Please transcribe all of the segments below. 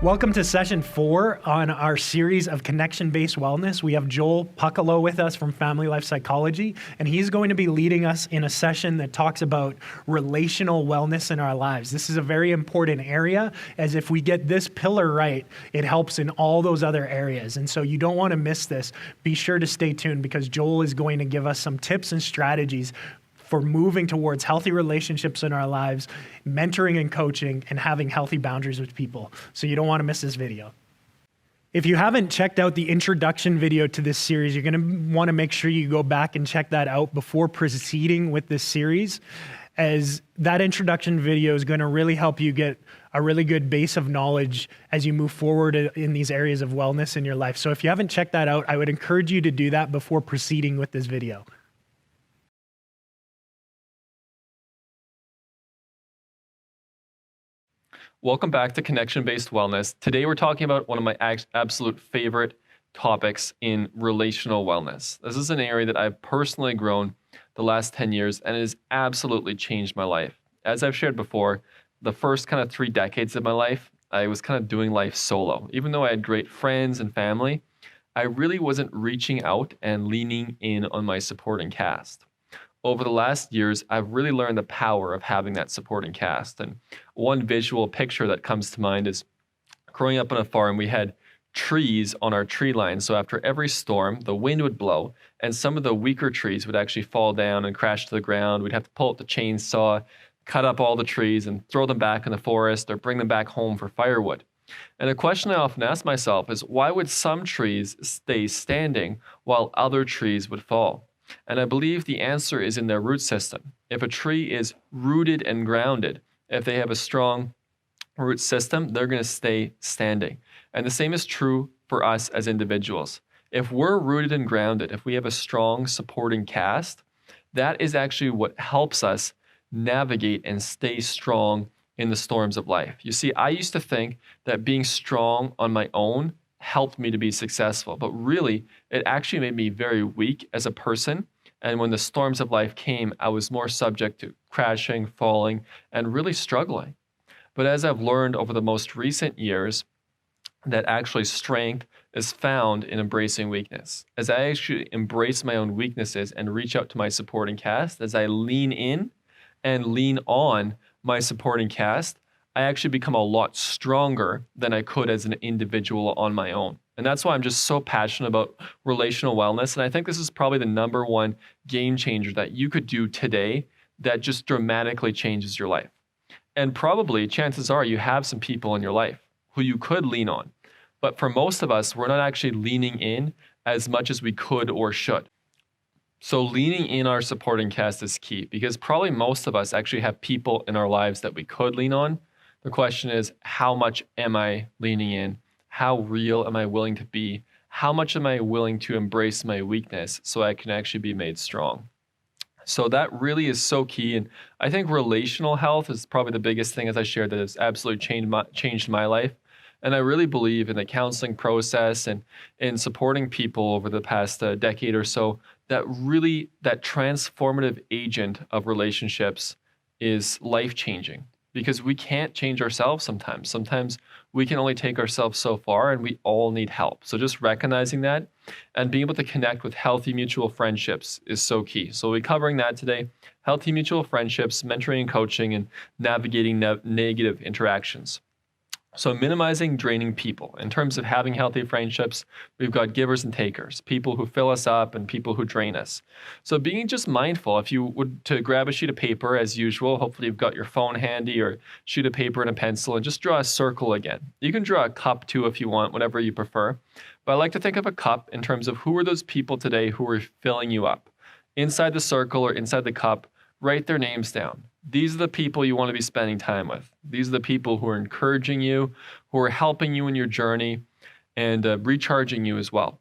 Welcome to session 4 on our series of connection-based wellness. We have Joel Pukalo with us from Family Life Psychology, and he's going to be leading us in a session that talks about relational wellness in our lives. This is a very important area, as if we get this pillar right, it helps in all those other areas. And so you don't want to miss this. Be sure to stay tuned because Joel is going to give us some tips and strategies for moving towards healthy relationships in our lives, mentoring and coaching, and having healthy boundaries with people. So you don't want to miss this video. If you haven't checked out the introduction video to this series, you're going to want to make sure you go back and check that out before proceeding with this series, as that introduction video is going to really help you get a really good base of knowledge as you move forward in these areas of wellness in your life. So if you haven't checked that out, I would encourage you to do that before proceeding with this video. Welcome back to Connection-Based Wellness. Today we're talking about one of my absolute favorite topics in relational wellness. This is an area that I've personally grown the last 10 years and it has absolutely changed my life. As I've shared before, the first kind of 3 decades of my life, I was kind of doing life solo. Even though I had great friends and family, I really wasn't reaching out and leaning in on my supporting cast. Over the last years, I've really learned the power of having that supporting cast. And one visual picture that comes to mind is growing up on a farm, we had trees on our tree line. So after every storm, the wind would blow and some of the weaker trees would actually fall down and crash to the ground. We'd have to pull out the chainsaw, cut up all the trees and throw them back in the forest or bring them back home for firewood. And a question I often ask myself is, why would some trees stay standing while other trees would fall? And I believe the answer is in their root system. If a tree is rooted and grounded, if they have a strong root system, they're going to stay standing. And the same is true for us as individuals. If we're rooted and grounded, if we have a strong supporting cast, that is actually what helps us navigate and stay strong in the storms of life. You see, I used to think that being strong on my own helped me to be successful, but really it actually made me very weak as a person. And when the storms of life came, I was more subject to crashing, falling, and really struggling. But as I've learned over the most recent years, that actually strength is found in embracing weakness. As I actually embrace my own weaknesses and reach out to my supporting cast, as I lean in and lean on my supporting cast, I actually become a lot stronger than I could as an individual on my own. And that's why I'm just so passionate about relational wellness. And I think this is probably the #1 game changer that you could do today that just dramatically changes your life. And probably chances are you have some people in your life who you could lean on. But for most of us, we're not actually leaning in as much as we could or should. So leaning in our supporting cast is key because probably most of us actually have people in our lives that we could lean on. The question is, how much am I leaning in? How real am I willing to be? How much am I willing to embrace my weakness so I can actually be made strong? So that really is so key. And I think relational health is probably the biggest thing, as I shared, that has absolutely changed my life. And I really believe in the counseling process and in supporting people over the past decade or so, that transformative agent of relationships is life-changing. Because we can't change ourselves sometimes. Sometimes we can only take ourselves so far and we all need help. So just recognizing that and being able to connect with healthy mutual friendships is so key. So we'll be covering that today. Healthy mutual friendships, mentoring and coaching, and navigating negative interactions. So minimizing draining people. In terms of having healthy friendships, we've got givers and takers, people who fill us up and people who drain us. So being just mindful, if you would to grab a sheet of paper as usual, hopefully you've got your phone handy or sheet of paper and a pencil and just draw a circle again. You can draw a cup too if you want, whatever you prefer. But I like to think of a cup in terms of who are those people today who are filling you up. Inside the circle or inside the cup, write their names down. These are the people you want to be spending time with. These are the people who are encouraging you, who are helping you in your journey, and recharging you as well.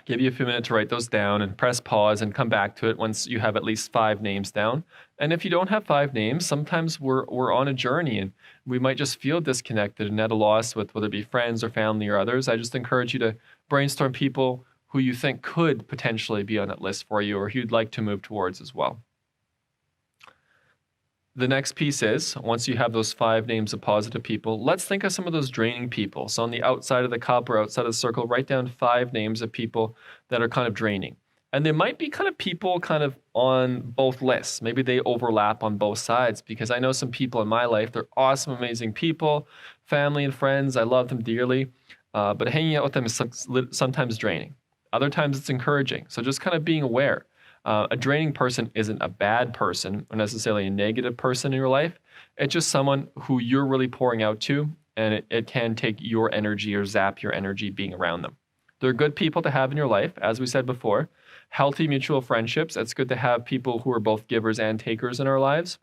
Give you a few minutes to write those down and press pause and come back to it once you have at least 5 names down. And if you don't have 5 names, sometimes we're on a journey and we might just feel disconnected and at a loss with whether it be friends or family or others. I just encourage you to brainstorm people who you think could potentially be on that list for you or who you'd like to move towards as well. The next piece is, once you have those 5 names of positive people, let's think of some of those draining people. So on the outside of the cup or outside of the circle, write down 5 names of people that are kind of draining. And they might be kind of people kind of on both lists. Maybe they overlap on both sides, because I know some people in my life, they're awesome, amazing people, family and friends. I love them dearly, but hanging out with them is sometimes draining. Other times it's encouraging. So just kind of being aware. A draining person isn't a bad person or necessarily a negative person in your life. It's just someone who you're really pouring out to, and it can take your energy or zap your energy being around them. They're good people to have in your life, as we said before. Healthy mutual friendships. It's good to have people who are both givers and takers in our lives.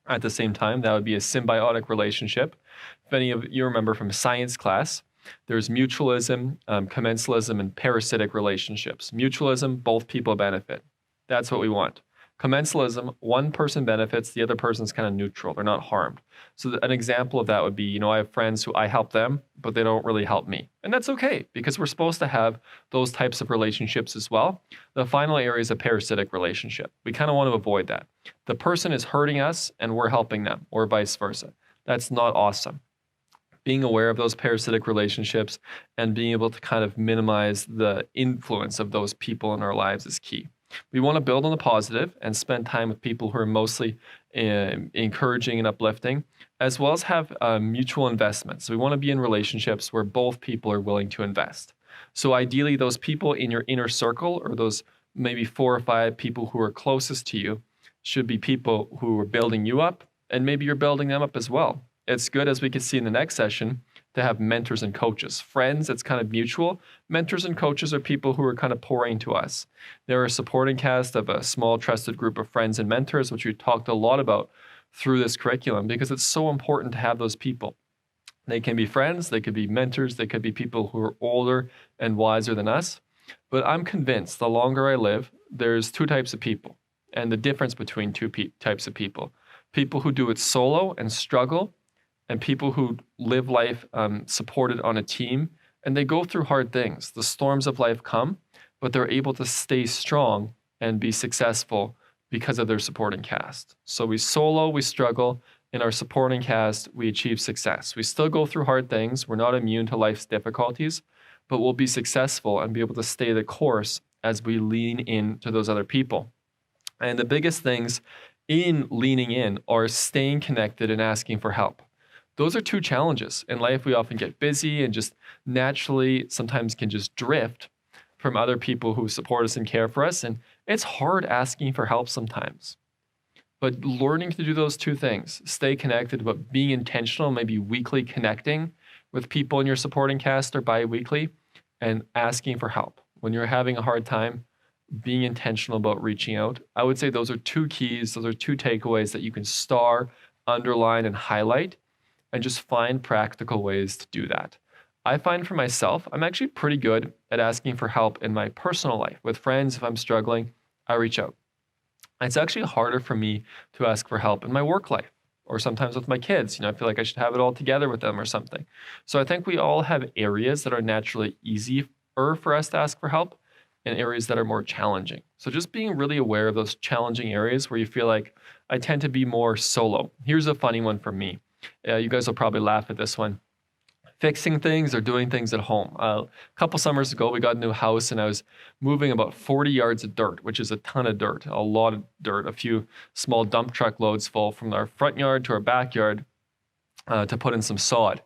At the same time, that would be a symbiotic relationship. If any of you remember from science class, there's mutualism, commensalism, and parasitic relationships. Mutualism, both people benefit. That's what we want. Commensalism, one person benefits, the other person's kind of neutral. They're not harmed. So an example of that would be, I have friends who I help them, but they don't really help me. And that's okay, because we're supposed to have those types of relationships as well. The final area is a parasitic relationship. We kind of want to avoid that. The person is hurting us and we're helping them, or vice versa. That's not awesome. Being aware of those parasitic relationships and being able to kind of minimize the influence of those people in our lives is key. We want to build on the positive and spend time with people who are mostly encouraging and uplifting, as well as have mutual investments. So we want to be in relationships where both people are willing to invest. So ideally, those people in your inner circle, or those maybe 4 or 5 people who are closest to you, should be people who are building you up, and maybe you're building them up as well. It's good, as we can see in the next session, to have mentors and coaches. Friends, it's kind of mutual. Mentors and coaches are people who are kind of pouring to us. They're a supporting cast of a small trusted group of friends and mentors, which we talked a lot about through this curriculum, because it's so important to have those people. They can be friends, they could be mentors, they could be people who are older and wiser than us. But I'm convinced the longer I live, there's 2 types of people, and the difference between 2 types of people. People who do it solo and struggle, and people who live life supported on a team, and they go through hard things. The storms of life come, but they're able to stay strong and be successful because of their supporting cast. So we solo, we struggle. In our supporting cast, we achieve success. We still go through hard things. We're not immune to life's difficulties, but we'll be successful and be able to stay the course as we lean into those other people. And the biggest things in leaning in are staying connected and asking for help. Those are 2 challenges. In life, we often get busy and just naturally sometimes can just drift from other people who support us and care for us. And it's hard asking for help sometimes. But learning to do those 2 things, stay connected, but being intentional, maybe weekly connecting with people in your supporting cast or bi-weekly, and asking for help. When you're having a hard time, being intentional about reaching out. I would say those are 2 keys. Those are 2 takeaways that you can star, underline, and highlight, and just find practical ways to do that. I find for myself, I'm actually pretty good at asking for help in my personal life. With friends, if I'm struggling, I reach out. It's actually harder for me to ask for help in my work life, or sometimes with my kids. I feel like I should have it all together with them or something. So I think we all have areas that are naturally easier for us to ask for help, and areas that are more challenging. So just being really aware of those challenging areas where you feel like I tend to be more solo. Here's a funny one from me. You guys will probably laugh at this one. Fixing things or doing things at home. A couple summers ago, we got a new house and I was moving about 40 yards of dirt, which is a ton of dirt, a lot of dirt, a few small dump truck loads full from our front yard to our backyard to put in some sod.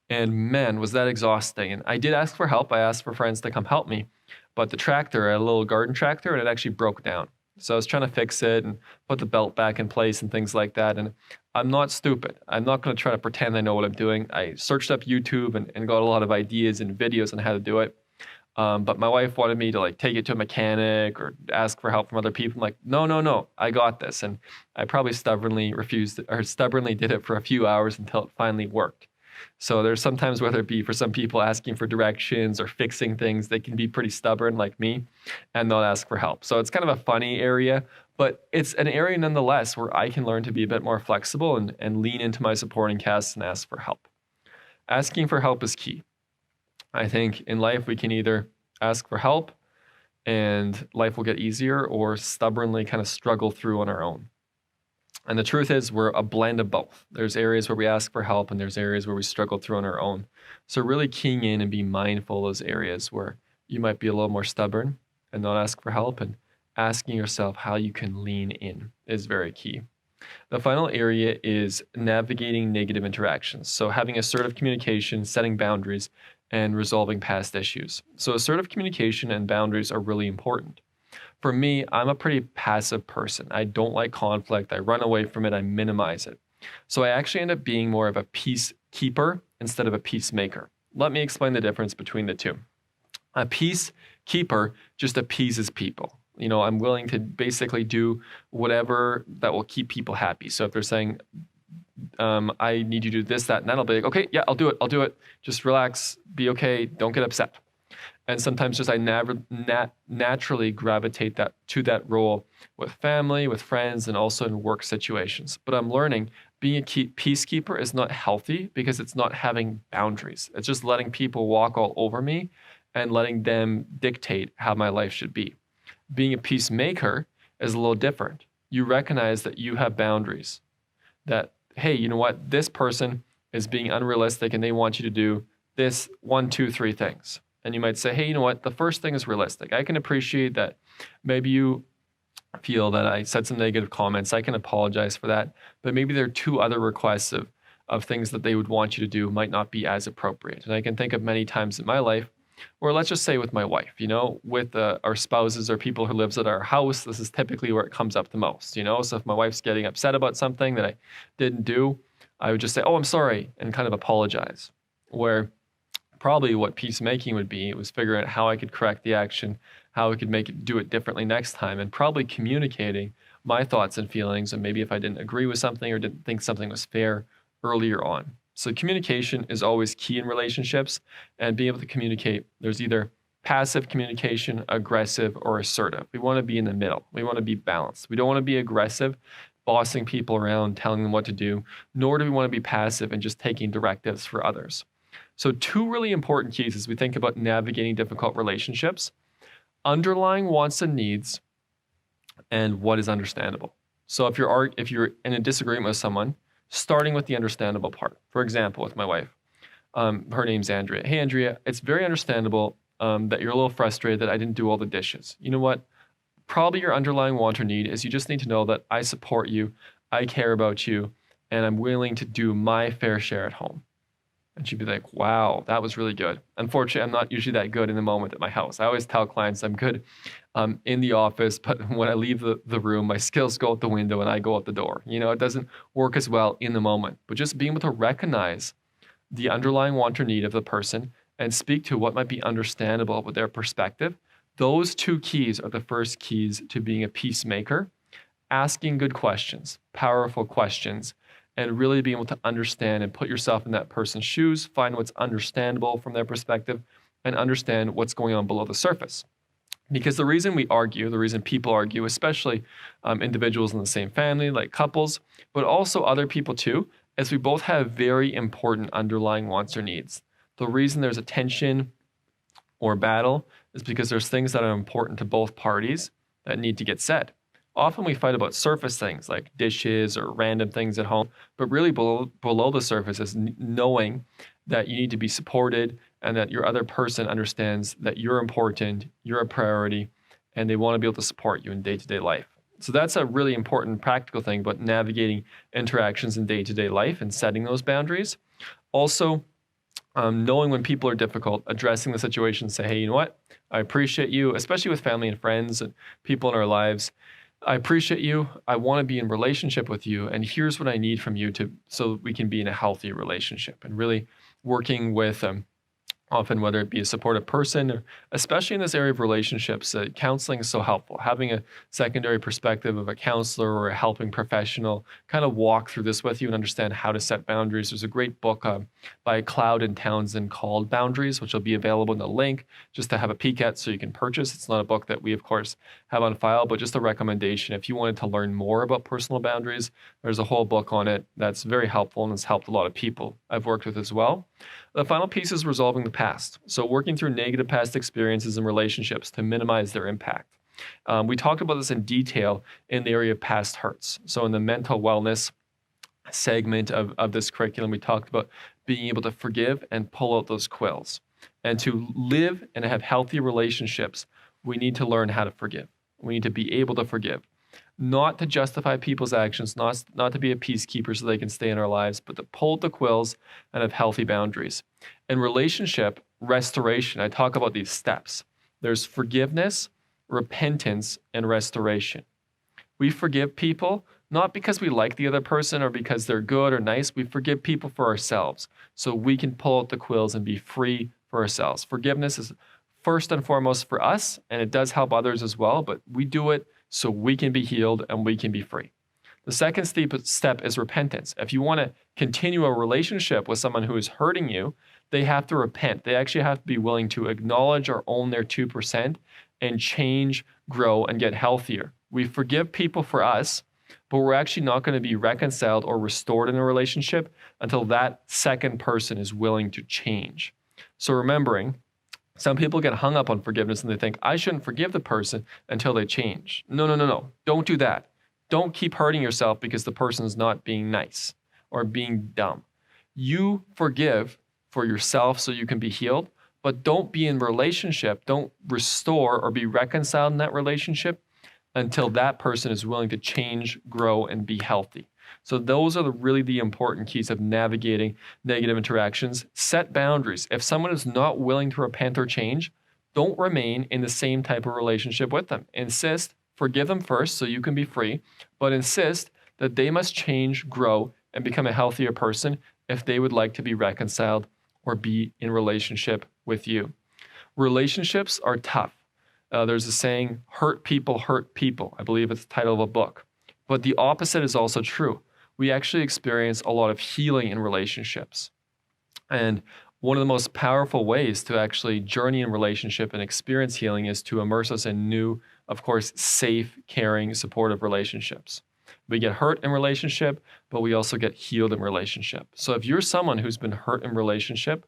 And man, was that exhausting. And I did ask for help. I asked for friends to come help me, but the tractor, a little garden tractor, and it actually broke down. So I was trying to fix it and put the belt back in place and things like that. And I'm not stupid. I'm not going to try to pretend I know what I'm doing. I searched up YouTube and got a lot of ideas and videos on how to do it. But my wife wanted me to take it to a mechanic or ask for help from other people. I'm like, no, I got this. And I probably stubbornly did it for a few hours until it finally worked. So there's sometimes, whether it be for some people asking for directions or fixing things, they can be pretty stubborn like me and they'll ask for help. So it's kind of a funny area, but it's an area nonetheless where I can learn to be a bit more flexible and lean into my supporting cast and ask for help. Asking for help is key. I think in life we can either ask for help and life will get easier, or stubbornly kind of struggle through on our own. And the truth is, we're a blend of both. There's areas where we ask for help, and there's areas where we struggle through on our own. So really keying in and being mindful of those areas where you might be a little more stubborn and not ask for help, and asking yourself how you can lean in is very key. The final area is navigating negative interactions. So having assertive communication, setting boundaries, and resolving past issues. So assertive communication and boundaries are really important. For me, I'm a pretty passive person. I don't like conflict. I run away from it. I minimize it. So I actually end up being more of a peacekeeper instead of a peacemaker. Let me explain the difference between the two. A peacekeeper just appeases people. I'm willing to basically do whatever that will keep people happy. So if they're saying, I need you to do this, that, and that, I'll be like, okay, yeah, I'll do it. Just relax, be okay, don't get upset. And sometimes just I naturally gravitate to that role with family, with friends, and also in work situations. But I'm learning being a peacekeeper is not healthy because it's not having boundaries. It's just letting people walk all over me and letting them dictate how my life should be. Being a peacemaker is a little different. You recognize that you have boundaries. That, hey, you know what? This person is being unrealistic and they want you to do this 1, 2, 3 things. And you might say, hey, you know what? The first thing is realistic. I can appreciate that maybe you feel that I said some negative comments. I can apologize for that. But maybe there are 2 other requests of things that they would want you to do might not be as appropriate. And I can think of many times in my life, or let's just say with my wife, with our spouses or people who lives at our house, this is typically where it comes up the most, So if my wife's getting upset about something that I didn't do, I would just say, oh, I'm sorry, and kind of apologize. Where probably what peacemaking would be, it was figuring out how I could correct the action, how I could do it differently next time, and probably communicating my thoughts and feelings, and maybe if I didn't agree with something or didn't think something was fair earlier on. So communication is always key in relationships, and being able to communicate, there's either passive communication, aggressive, or assertive. We want to be in the middle. We want to be balanced. We don't want to be aggressive, bossing people around, telling them what to do, nor do we want to be passive and just taking directives for others. So 2 really important keys as we think about navigating difficult relationships: underlying wants and needs, and what is understandable. So if you're in a disagreement with someone, starting with the understandable part. For example, with my wife, her name's Andrea. Hey, Andrea, it's very understandable that you're a little frustrated that I didn't do all the dishes. You know what? Probably your underlying want or need is you just need to know that I support you, I care about you, and I'm willing to do my fair share at home. And she'd be like, wow, that was really good. Unfortunately, I'm not usually that good in the moment at my house. I always tell clients I'm good in the office, but when I leave the room, my skills go out the window and I go out the door. It doesn't work as well in the moment. But just being able to recognize the underlying want or need of the person and speak to what might be understandable with their perspective, those 2 keys are the first keys to being a peacemaker. Asking good questions, powerful questions, and really being able to understand and put yourself in that person's shoes, find what's understandable from their perspective, and understand what's going on below the surface. Because the reason we argue, the reason people argue, especially individuals in the same family, like couples, but also other people too, is we both have very important underlying wants or needs. The reason there's a tension or battle is because there's things that are important to both parties that need to get said. Often we fight about surface things like dishes or random things at home, but really below the surface is knowing that you need to be supported and that your other person understands that you're important, you're a priority, and they want to be able to support you in day-to-day life. So that's a really important practical thing about navigating interactions in day-to-day life and setting those boundaries. Also, knowing when people are difficult, addressing the situation, say, hey, you know what? I appreciate you, especially with family and friends and people in our lives. I appreciate you. I want to be in relationship with you. And here's what I need from you so we can be in a healthy relationship, and really working with often whether it be a supportive person, or especially in this area of relationships, counseling is so helpful. Having a secondary perspective of a counselor or a helping professional kind of walk through this with you and understand how to set boundaries. There's a great book by Cloud and Townsend called Boundaries, which will be available in the link just to have a peek at so you can purchase. It's not a book that we, of course, have on file, but just a recommendation. If you wanted to learn more about personal boundaries, there's a whole book on it that's very helpful and has helped a lot of people I've worked with as well. The final piece is resolving the past. So working through negative past experiences and relationships to minimize their impact. We talked about this in detail in the area of past hurts. So in the mental wellness segment of this curriculum, we talked about being able to forgive and pull out those quills. And to live and have healthy relationships, we need to learn how to forgive. We need to be able to forgive. Not to justify people's actions, not to be a peacekeeper so they can stay in our lives, but to pull the quills and have healthy boundaries. In relationship restoration, I talk about these steps. There's forgiveness, repentance, and restoration. We forgive people not because we like the other person or because they're good or nice. We forgive people for ourselves so we can pull out the quills and be free for ourselves. Forgiveness is first and foremost for us, and it does help others as well, but we do it so we can be healed and we can be free. The second step is repentance. If you want to continue a relationship with someone who is hurting you, they have to repent. They actually have to be willing to acknowledge or own their 2% and change, grow, and get healthier. We forgive people for us, but we're actually not going to be reconciled or restored in a relationship until that second person is willing to change. So remembering, some people get hung up on forgiveness and they think, I shouldn't forgive the person until they change. No. Don't do that. Don't keep hurting yourself because the person's not being nice or being dumb. You forgive for yourself so you can be healed, but don't be in relationship. Don't restore or be reconciled in that relationship until that person is willing to change, grow, and be healthy. So those are really the important keys of navigating negative interactions. Set boundaries. If someone is not willing to repent or change, don't remain in the same type of relationship with them. Insist, forgive them first so you can be free, but insist that they must change, grow, and become a healthier person if they would like to be reconciled or be in relationship with you. Relationships are tough. There's a saying, hurt people. I believe it's the title of a book. But the opposite is also true. We actually experience a lot of healing in relationships. And one of the most powerful ways to actually journey in relationship and experience healing is to immerse us in new, of course, safe, caring, supportive relationships. We get hurt in relationship, but we also get healed in relationship. So if you're someone who's been hurt in relationship,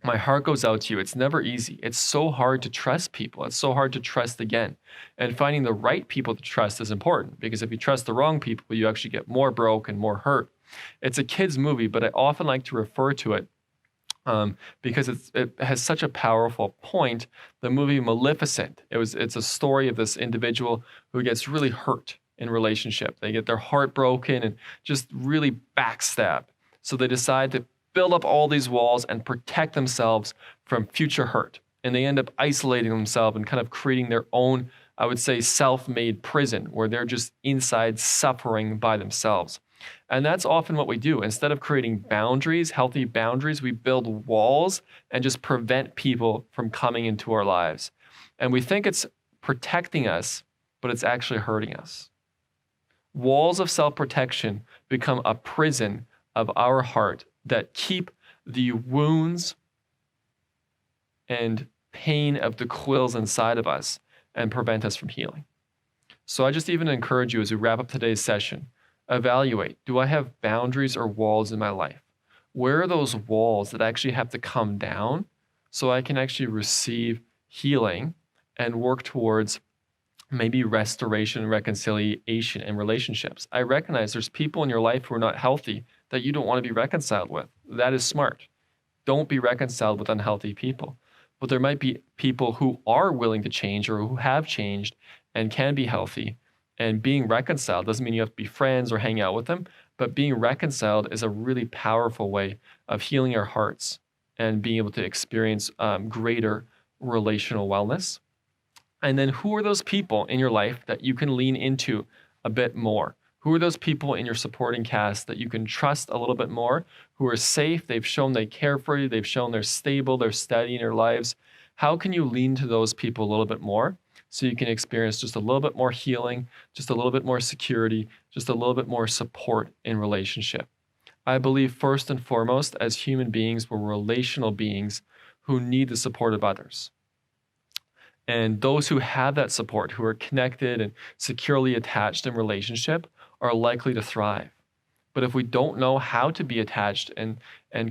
my heart goes out to you. It's never easy. It's so hard to trust people. It's so hard to trust again. And finding the right people to trust is important because if you trust the wrong people, you actually get more broke and more hurt. It's a kid's movie, but I often like to refer to it because it has such a powerful point. The movie Maleficent. It's a story of this individual who gets really hurt in relationship. They get their heart broken and just really backstab. So they decide to build up all these walls and protect themselves from future hurt. And they end up isolating themselves and kind of creating their own, I would say, self-made prison where they're just inside suffering by themselves. And that's often what we do. Instead of creating boundaries, healthy boundaries, we build walls and just prevent people from coming into our lives. And we think it's protecting us, but it's actually hurting us. Walls of self-protection become a prison of our heart that keep the wounds and pain of the quills inside of us and prevent us from healing. So I just even encourage you as we wrap up today's session, evaluate, do I have boundaries or walls in my life? Where are those walls that actually have to come down so I can actually receive healing and work towards maybe restoration and reconciliation in relationships? I recognize there's people in your life who are not healthy that you don't want to be reconciled with. That is smart. Don't be reconciled with unhealthy people. But there might be people who are willing to change or who have changed and can be healthy. And being reconciled doesn't mean you have to be friends or hang out with them, but being reconciled is a really powerful way of healing our hearts and being able to experience greater relational wellness. And then who are those people in your life that you can lean into a bit more? Who are those people in your supporting cast that you can trust a little bit more, who are safe, they've shown they care for you, they've shown they're stable, they're steady in your lives? How can you lean to those people a little bit more so you can experience just a little bit more healing, just a little bit more security, just a little bit more support in relationship? I believe first and foremost, as human beings, we're relational beings who need the support of others. And those who have that support, who are connected and securely attached in relationship, are likely to thrive. But if we don't know how to be attached and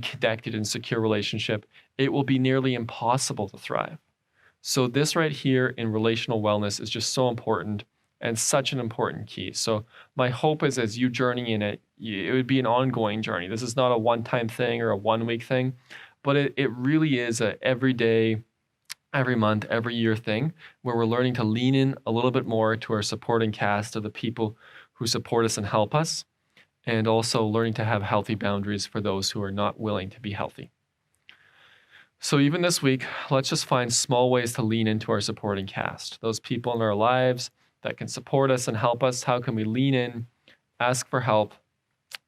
connected in secure relationship, it will be nearly impossible to thrive. So this right here in relational wellness is just so important and such an important key. So my hope is as you journey in it, it would be an ongoing journey. This is not a one-time thing or a one-week thing, but it really is a every day, every month, every year thing where we're learning to lean in a little bit more to our supporting cast of the people who support us and help us, and also learning to have healthy boundaries for those who are not willing to be healthy. So even this week, let's just find small ways to lean into our supporting cast, those people in our lives that can support us and help us. How can we lean in, ask for help,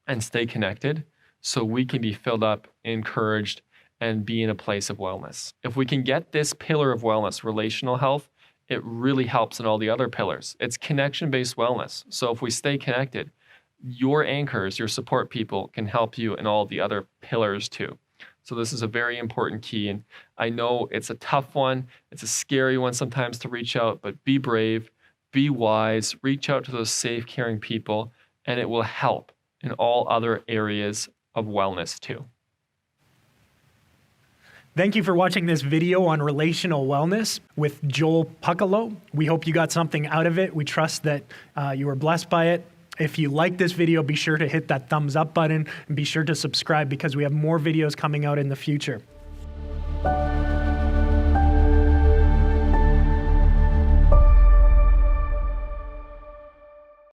and stay connected so we can be filled up, encouraged, and be in a place of wellness? If we can get this pillar of wellness, relational health, it really helps in all the other pillars. It's connection-based wellness. So if we stay connected, your anchors, your support people can help you in all the other pillars too. So this is a very important key. And I know it's a tough one. It's a scary one sometimes to reach out, but be brave, be wise, reach out to those safe, caring people, and it will help in all other areas of wellness too. Thank you for watching this video on relational wellness with Joel Pukalo. We hope you got something out of it. We trust that you were blessed by it. If you like this video, be sure to hit that thumbs up button and be sure to subscribe because we have more videos coming out in the future.